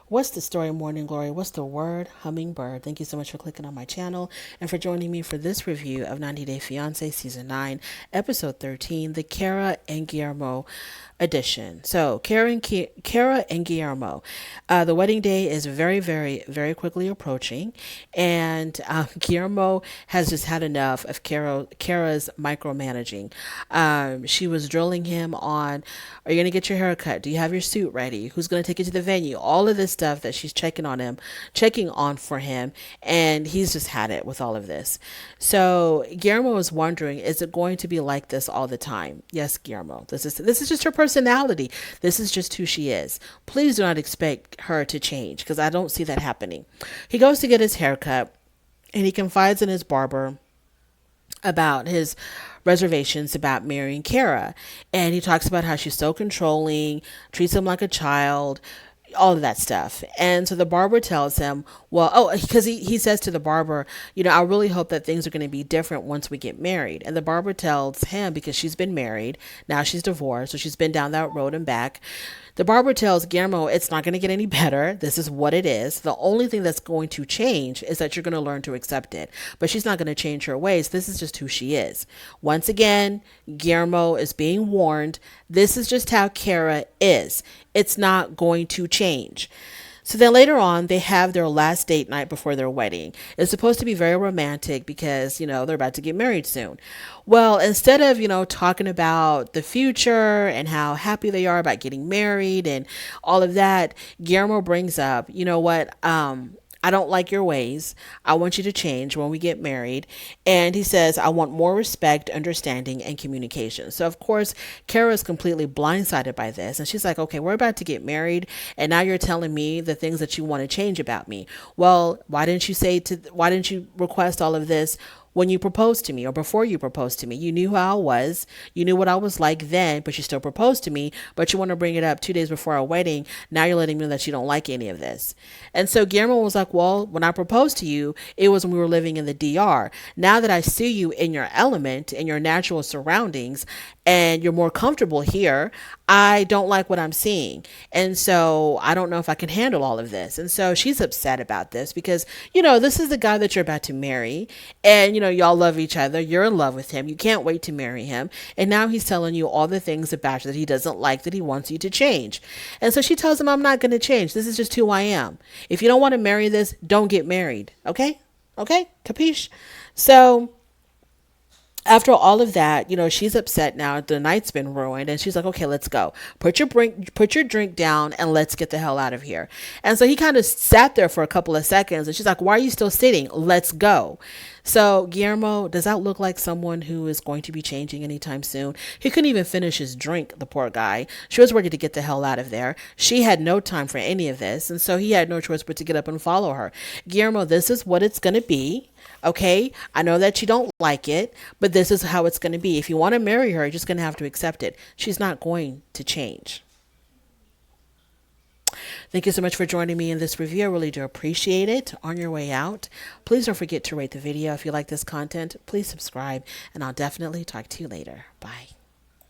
What's the story, Morning Glory? What's the word? Hummingbird. Thank you so much for clicking on my channel and for joining me for this review of 90 Day Fiance Season 9, Episode 13, the Kara and Guillermo edition. So, Kara and Guillermo. The wedding day is very, very, very quickly approaching, and Guillermo has just had enough of Kara's micromanaging. She was drilling him on, are you going to get your hair cut? Do you have your suit ready? Who's going to take you to the venue? All of this stuff that she's checking on for him, and he's just had it with all of this. So Guillermo was wondering, is it going to be like this all the time? Yes, Guillermo. This is just her personality. This is just who she is. Please do not expect her to change because I don't see that happening. He goes to get his haircut and he confides in his barber about his reservations about marrying Kara. And he talks about how she's so controlling, treats him like a child, all of that stuff. And so the barber tells him, well, because he says to the barber, I really hope that things are going to be different once we get married. And the barber tells him, because she's been married, now she's divorced, so she's been down that road and back. The barber tells Guillermo it's not going to get any better. This is what it is. The only thing that's going to change is that you're going to learn to accept it. But she's not going to change her ways. This is just who she is. Once again, Guillermo is being warned. This is just how Kara is. It's not going to change. So then later on, they have their last date night before their wedding. It's supposed to be very romantic because, they're about to get married soon. Well, instead of, talking about the future and how happy they are about getting married and all of that, Guillermo brings up, you know what, I don't like your ways. I want you to change when we get married. And he says, I want more respect, understanding, and communication. So, of course, Kara is completely blindsided by this. And she's like, okay, we're about to get married. And now you're telling me the things that you want to change about me. Well, why didn't you request all of this when you proposed to me or before you proposed to me? You knew how I was. You knew what I was like then, but you still proposed to me, but you want to bring it up 2 days before our wedding. Now you're letting me know that you don't like any of this. And so Guillermo was like, well, when I proposed to you, it was when we were living in the DR. Now that I see you in your element, in your natural surroundings, and you're more comfortable here, I don't like what I'm seeing. And so I don't know if I can handle all of this. And so she's upset about this because, this is the guy that you're about to marry. And, y'all love each other. You're in love with him. You can't wait to marry him. And now he's telling you all the things about you that he doesn't like, that he wants you to change. And so she tells him, I'm not going to change. This is just who I am. If you don't want to marry this, don't get married. Okay? Okay? Capiche? So after all of that, she's upset now. The night's been ruined, and she's like, okay, let's go. Put your drink down, and let's get the hell out of here. And so he kind of sat there for a couple of seconds, and she's like, why are you still sitting? Let's go. So Guillermo, does that look like someone who is going to be changing anytime soon? He couldn't even finish his drink, the poor guy. She was ready to get the hell out of there. She had no time for any of this, and so he had no choice but to get up and follow her. Guillermo, this is what it's going to be. Okay, I know that you don't like it, but this is how it's going to be. If you want to marry her, you're just going to have to accept it. She's not going to change. Thank you so much for joining me in this review. I really do appreciate it. On your way out, please don't forget to rate the video. If you like this content, please subscribe, and I'll definitely talk to you later. Bye.